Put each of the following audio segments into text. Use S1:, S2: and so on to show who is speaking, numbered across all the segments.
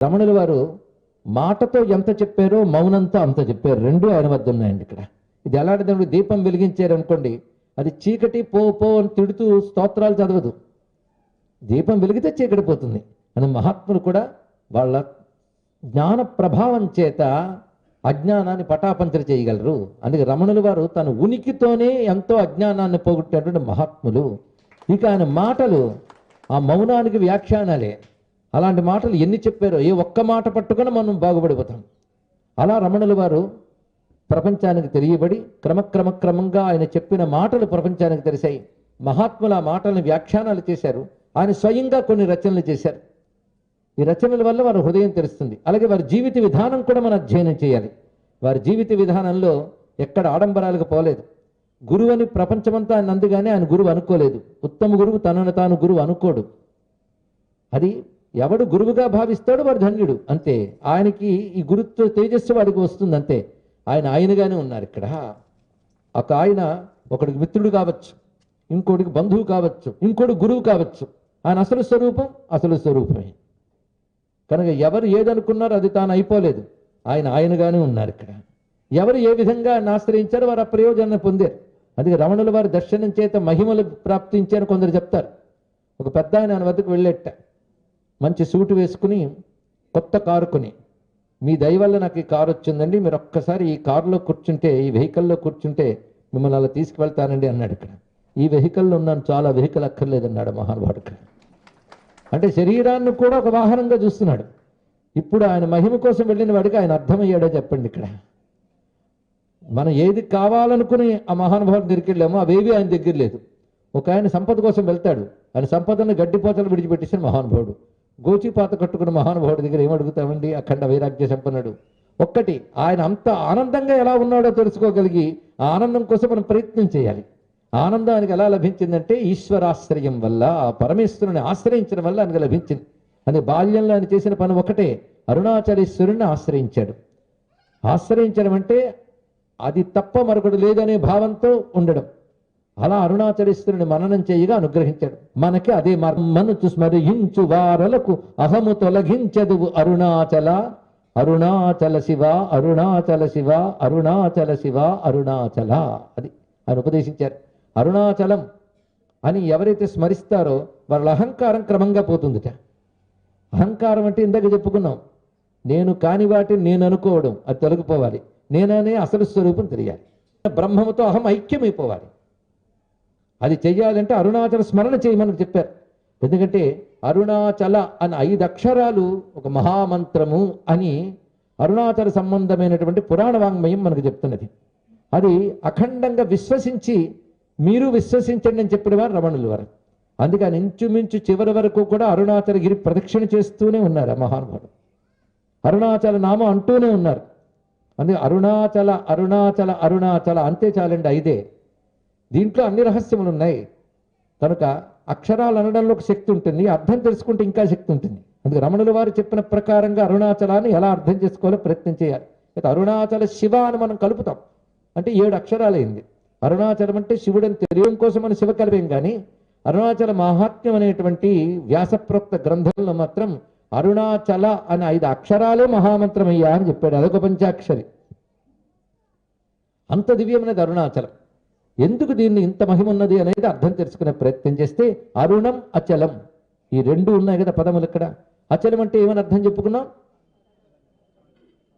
S1: రమణుల వారు మాటతో ఎంత చెప్పారో మౌనంతో అంత చెప్పారు. రెండు ఆయన వద్ద ఉన్నాయండి. ఇక్కడ ఇది ఎలాంటిదంటే దీపం వెలిగించారు అనుకోండి, అది చీకటి పో పో అని తిడుతూ స్తోత్రాలు చదవదు. దీపం వెలిగితే చీకటి పోతుంది అని మహాత్ములు కూడా వాళ్ళ జ్ఞాన ప్రభావం చేత అజ్ఞానాన్ని పటాపంచలు చేయగలరు. అందుకే రమణుల వారు తన ఉనికితోనే ఎంతో అజ్ఞానాన్ని పోగొట్టినటువంటి మహాత్ములు. ఇక ఆయన మాటలు ఆ మౌనానికి వ్యాఖ్యానాలే. అలాంటి మాటలు ఎన్ని చెప్పారో, ఏ ఒక్క మాట పట్టుకొని మనం బాగుపడిపోతాం. అలా రమణుల వారు ప్రపంచానికి తెలియబడి క్రమంగా ఆయన చెప్పిన మాటలు ప్రపంచానికి తెలిసాయి. మహాత్ములు ఆ మాటలను వ్యాఖ్యానాలు చేశారు. ఆయన స్వయంగా కొన్ని రచనలు చేశారు. ఈ రచనల వల్ల వారి హృదయం తెలుస్తుంది. అలాగే వారి జీవిత విధానం కూడా మనం అధ్యయనం చేయాలి. వారి జీవిత విధానంలో ఎక్కడ ఆడంబరాలకు పోలేదు. గురువు అని ప్రపంచమంతా ఆయన అందుగానే ఆయన గురువు అనుకోలేదు. ఉత్తమ గురువు తనను తాను గురువు అనుకోడు. అది ఎవడు గురువుగా భావిస్తాడో వాడు ధన్యుడు అంతే. ఆయనకి ఈ గురుత్వ తేజస్సు వాడికి వస్తుంది అంతే. ఆయనగానే ఉన్నారు ఇక్కడ. ఒక ఆయన ఒకడికి మిత్రుడు కావచ్చు, ఇంకోటికి బంధువు కావచ్చు, ఇంకోటి గురువు కావచ్చు. ఆయన అసలు స్వరూపమే. కనుక ఎవరు ఏదనుకున్నారో అది తాను అయిపోలేదు. ఆయనగానే ఉన్నారు ఇక్కడ. ఎవరు ఏ విధంగా ఆయన ఆశ్రయించారో వారు ఆ ప్రయోజనాన్ని పొందారు. అందుకే రమణుల వారి దర్శనం చేత మహిమలు ప్రాప్తించారని కొందరు చెప్తారు. ఒక పెద్ద ఆయన వద్దకు వెళ్ళేట, మంచి సూటు వేసుకుని కొత్త కారు కొని, మీ దయ వల్ల నాకు ఈ కారు వచ్చిందండి, మీరు ఒక్కసారి ఈ కారులో కూర్చుంటే, ఈ వెహికల్లో కూర్చుంటే మిమ్మల్ని అలా తీసుకువెళ్తానండి అన్నాడు. ఇక్కడ ఈ వెహికల్లో ఉన్నాను, చాలా వెహికల్ అక్కర్లేదన్నాడు మహానుభావుడు. ఇక్కడ అంటే శరీరాన్ని కూడా ఒక వాహనంగా చూస్తున్నాడు. ఇప్పుడు ఆయన మహిమ కోసం వెళ్ళిన వాడికి ఆయన అర్థమయ్యాడో చెప్పండి. ఇక్కడ మనం ఏది కావాలనుకుని ఆ మహానుభావుడు దగ్గరికి వెళ్ళామో అవేవి ఆయన దగ్గర లేదు. ఒక ఆయన సంపద కోసం వెళ్తాడు, ఆయన సంపదను గడ్డిపోతలు విడిచిపెట్టేసిన మహానుభావుడు. గోచిపాత కట్టుకున్న మహానుభావుడి దగ్గర ఏమడుగుతామండి? అఖండ వైరాగ్య సంపన్నుడు. ఒక్కటి, ఆయన అంత ఆనందంగా ఎలా ఉన్నాడో తెలుసుకోగలిగి ఆ ఆనందం కోసం మనం ప్రయత్నం చేయాలి. ఆనందానికి ఎలా లభించిందంటే ఈశ్వరాశ్రయం వల్ల, ఆ పరమేశ్వరుని ఆశ్రయించడం వల్ల ఆయనకు లభించింది. అని బాల్యంలో ఆయన చేసిన పని ఒకటే, అరుణాచలేశ్వరుణ్ణి ఆశ్రయించాడు. ఆశ్రయించడం అంటే అది తప్ప మరొకటి లేదనే భావంతో ఉండడం. అలా అరుణాచలేశ్వరుని మననం చేయగా అనుగ్రహించాడు. మనకి అదే మార్గం. మనుచు స్మరించు వారలకు అహము తొలగించదు అరుణాచల, అరుణాచల శివ, అరుణాచల శివ, అరుణాచల శివ, అరుణాచల. అది ఆయన ఉపదేశించారు. అరుణాచలం అని ఎవరైతే స్మరిస్తారో వాళ్ళ అహంకారం క్రమంగా పోతుందిట. అహంకారం అంటే ఇందాక చెప్పుకున్నాం, నేను కాని వాటిని నేను అనుకోవడం, అది తొలగిపోవాలి. నేననే అసలు స్వరూపం తెలియాలి. బ్రహ్మముతో అహం ఐక్యమైపోవాలి. అది చెయ్యాలంటే అరుణాచల స్మరణ చేయమని చెప్పారు. ఎందుకంటే అరుణాచల అని 5 అక్షరాలు ఒక మహామంత్రము అని అరుణాచల సంబంధమైనటువంటి పురాణ వాంగ్మయం మనకు చెప్తున్నది. అది అఖండంగా విశ్వసించి మీరు విశ్వసించండి అని చెప్పిన వారు రమణుల వారు. అందుకని ఇంచుమించు చివరి వరకు కూడా అరుణాచలగిరి ప్రదక్షిణ చేస్తూనే ఉన్నారు ఆ మహానుభావుడు. అరుణాచల నామం అంటూనే ఉన్నారు. అందుకే అరుణాచల అరుణాచల అరుణాచల అంతే చాలండి, 5. దీంట్లో అన్ని రహస్యములు ఉన్నాయి. కనుక అక్షరాలు అనడంలో ఒక శక్తి ఉంటుంది, అర్థం తెలుసుకుంటే ఇంకా శక్తి ఉంటుంది. అందుకే రమణుల వారు చెప్పిన ప్రకారంగా అరుణాచలాన్ని ఎలా అర్థం చేసుకోవాలో ప్రయత్నం చేయాలి. అరుణాచల శివ అని మనం కలుపుతాం అంటే 7 అక్షరాలైంది. అరుణాచలం అంటే శివుడని తెలియడం కోసం మనం శివ కలిపేం. కానీ అరుణాచల మహాత్మ్యం అనేటువంటి వ్యాసప్రోక్త గ్రంథంలో మాత్రం అరుణాచల అని 5 అక్షరాలే మహామంత్రమయ్యా అని చెప్పాడు. అదొక పంచాక్షరి. అంత దివ్యమైనది అరుణాచలం. ఎందుకు దీన్ని ఇంత మహిమ ఉన్నది అనేది అర్థం తెలుసుకునే ప్రయత్నం చేస్తే అరుణం అచలం ఈ 2 ఉన్నాయి కదా పదములు. ఇక్కడ అచలం అంటే ఏమని అర్థం చెప్పుకున్నాం?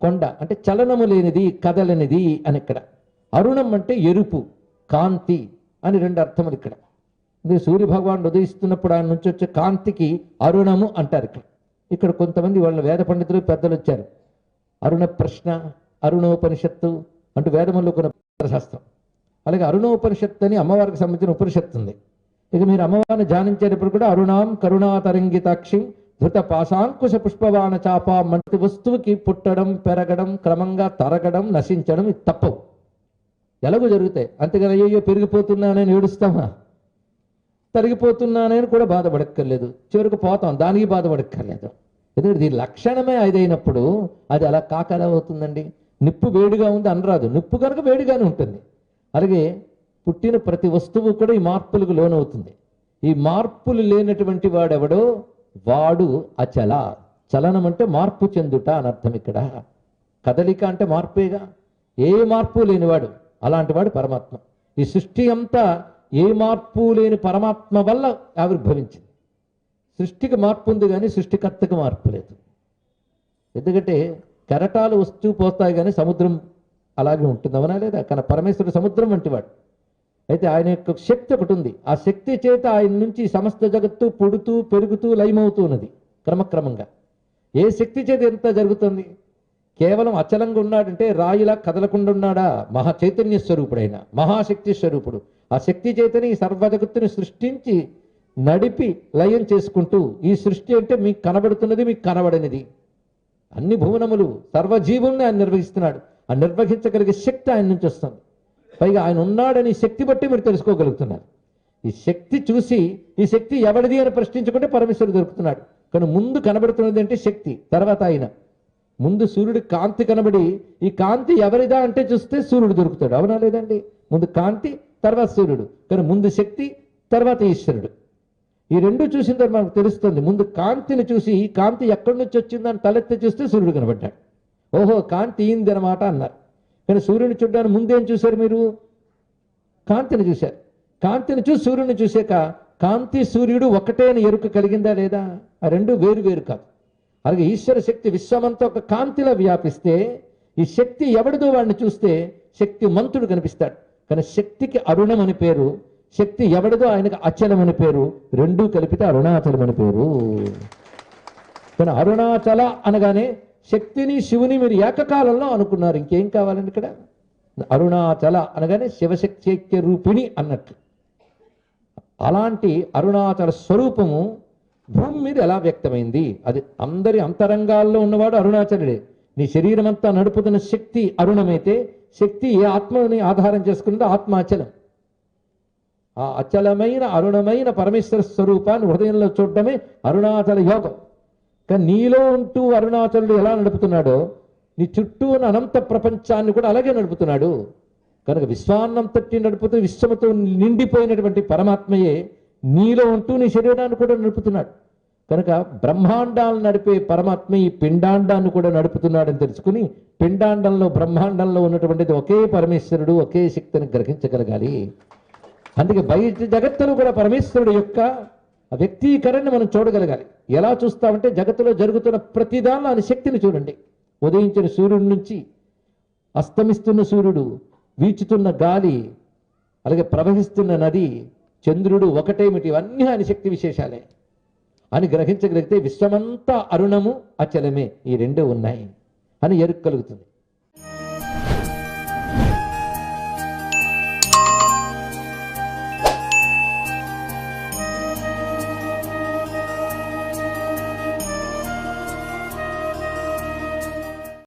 S1: కొండ అంటే చలనము లేనిది, కదలనిది అని. ఇక్కడ అరుణం అంటే ఎరుపు, కాంతి అని 2 అర్థములు. ఇక్కడ సూర్య భగవానుడు ఉదయిస్తున్నప్పుడు ఆయన నుంచి వచ్చే కాంతికి అరుణము అంటారు. ఇక్కడ కొంతమంది వాళ్ళ వేద పండితులు పెద్దలు వచ్చారు. అరుణ ప్రశ్న, అరుణోపనిషత్తు అంటూ వేదముల్లో కొన్ని శాస్త్రం. అలాగే అరుణోపనిషత్తు అని అమ్మవారికి సంబంధించిన ఉపనిషత్తు ఉంది. ఇక మీరు అమ్మవారిని ధ్యానించేటప్పుడు కూడా అరుణాం కరుణాతరంగితాక్షి ధృత పాశాంకుశ పుష్పవాన చాప మంటి వస్తువుకి పుట్టడం, పెరగడం, క్రమంగా తరగడం, నశించడం ఇది తప్పవు. ఎలాగో జరుగుతాయి. అంతేగాని అయ్యో పెరిగిపోతున్నానని ఏడుస్తామా? తరిగిపోతున్నానని కూడా బాధపడక్కర్లేదు. చివరికి పోతాం, దానికి బాధపడక్కర్లేదు. ఎందుకంటే దీని లక్షణమే 5 అయినప్పుడు అది అలా కాకలా అవుతుందండి. నిప్పు వేడిగా ఉంది అనరాదు, నిప్పు కనుక వేడిగానే ఉంటుంది. అలాగే పుట్టిన ప్రతి వస్తువు కూడా ఈ మార్పులకు లోనవుతుంది. ఈ మార్పులు లేనటువంటి వాడెవడో వాడు అచల. చలనం అంటే మార్పు చెందుట అని అర్థం ఇక్కడ. కదలిక అంటే మార్పేగా. ఏ మార్పు లేనివాడు, అలాంటి వాడు పరమాత్మ. ఈ సృష్టి అంతా ఏ మార్పు లేని పరమాత్మ వల్ల ఆవిర్భవించింది. సృష్టికి మార్పు ఉంది కానీ సృష్టికర్తకు మార్పు లేదు. ఎందుకంటే కెరటాలు వస్తూ పోతాయి కానీ సముద్రం అలాగే ఉంటుంది, అవునా లేదా? కానీ పరమేశ్వరుడు సముద్రం వంటివాడు. అయితే ఆయన యొక్క శక్తి ఒకటి ఉంది. ఆ శక్తి చేత ఆయన నుంచి సమస్త జగత్తు పుడుతూ పెరుగుతూ లయమవుతూ ఉన్నది క్రమక్రమంగా. ఏ శక్తి చేత ఎంత జరుగుతుంది? కేవలం అచలంగా ఉన్నాడంటే రాయిలా కదలకుండా ఉన్నాడా? మహా చైతన్య స్వరూపుడైన మహాశక్తి స్వరూపుడు. ఆ శక్తి చేతని ఈ సర్వ జగత్తుని సృష్టించి నడిపి లయం చేసుకుంటూ, ఈ సృష్టి అంటే మీకు కనబడుతున్నది, మీకు కనబడనిది, అన్ని భువనములు సర్వజీవుల్ని ఆయన నిర్వహిస్తున్నాడు. ఆ నిర్వహించగలిగే శక్తి ఆయన నుంచి వస్తుంది. పైగా ఆయన ఉన్నాడని శక్తి బట్టి మీరు తెలుసుకోగలుగుతున్నారు. ఈ శక్తి చూసి ఈ శక్తి ఎవరిది అని ప్రశ్నించుకుంటే పరమేశ్వరుడు దొరుకుతున్నాడు. కానీ ముందు కనబడుతున్నది అంటే శక్తి, తర్వాత ఆయన. ముందు సూర్యుడి కాంతి కనబడి ఈ కాంతి ఎవరిదా అంటే చూస్తే సూర్యుడు దొరుకుతాడు, అవునా లేదండి? ముందు కాంతి, తర్వాత సూర్యుడు. కానీ ముందు శక్తి, తర్వాత ఈశ్వరుడు. ఈ రెండు చూసిన తర్వాత మనకు తెలుస్తుంది. ముందు కాంతిని చూసి ఈ కాంతి ఎక్కడి నుంచి వచ్చిందని తలెత్తి చూస్తే సూర్యుడు కనబడ్డాడు. ఓహో, కాంతి ఈంది అనమాట అన్నారు. కానీ సూర్యుని చూడడానికి ముందేం చూశారు మీరు? కాంతిని చూశారు. కాంతిని చూసి సూర్యుని చూసాక కాంతి సూర్యుడు ఒకటే అని ఎరుక కలిగిందా లేదా? ఆ రెండు వేరు వేరు కాదు. అలాగే ఈశ్వర శక్తి విశ్వమంతా ఒక కాంతిలో వ్యాపిస్తే ఈ శక్తి ఎవడిదో వాడిని చూస్తే శక్తి మంతుడు కనిపిస్తాడు. కానీ శక్తికి అరుణం అని పేరు, శక్తి ఎవడిదో ఆయనకు అచలం అని పేరు. రెండూ కలిపితే అరుణాచలం అని పేరు. కానీ అరుణాచల అనగానే శక్తిని శివుని మీరు ఏకకాలంలో అనుకున్నారు. ఇంకేం కావాలండి ఇక్కడ? అరుణాచల అనగానే శివశక్తి ఐక్య రూపిణి అన్నట్లు. అలాంటి అరుణాచల స్వరూపము భూమి మీద ఎలా వ్యక్తమైంది? అది అందరి అంతరంగాల్లో ఉన్నవాడు అరుణాచలుడే. నీ శరీరం అంతా నడుపుతున్న శక్తి అరుణమైతే, శక్తి ఏ ఆత్మని ఆధారం చేసుకున్నదో ఆత్మ అచలం. ఆ అచలమైన అరుణమైన పరమేశ్వర స్వరూపాన్ని హృదయంలో చూడటమే అరుణాచల యోగం. కానీ నీలో ఉంటూ అరుణాచలుడు ఎలా నడుపుతున్నాడో నీ చుట్టూ ఉన్న అనంత ప్రపంచాన్ని కూడా అలాగే నడుపుతున్నాడు. కనుక విశ్వాన్నంతటి నడుపుతూ విశ్వముతో నిండిపోయినటువంటి పరమాత్మయే నీలో ఉంటూ నీ శరీరాన్ని కూడా నడుపుతున్నాడు. కనుక బ్రహ్మాండాలను నడిపే పరమాత్మ ఈ పిండాండాన్ని కూడా నడుపుతున్నాడని తెలుసుకుని పిండాండంలో బ్రహ్మాండంలో ఉన్నటువంటిది ఒకే పరమేశ్వరుడు, ఒకే శక్తిని గ్రహించగలగాలి. అందుకే బయట జగత్తులో కూడా పరమేశ్వరుడు యొక్క వ్యక్తీకరణని మనం చూడగలగాలి. ఎలా చూస్తామంటే జగత్తులో జరుగుతున్న ప్రతిదానిలో ఆయన శక్తిని చూడండి. ఉదయించిన సూర్యుడి నుంచి అస్తమిస్తున్న సూర్యుడు, వీచుతున్న గాలి, అలాగే ప్రవహిస్తున్న నది, చంద్రుడు ఒకటేమిటి, ఇవన్నీ ఆయన శక్తి విశేషాలే అని గ్రహించగలిగితే విశ్వమంతా అరుణము అచలమే, ఈ రెండు ఉన్నాయి అని ఎరుక కలుగుతుంది.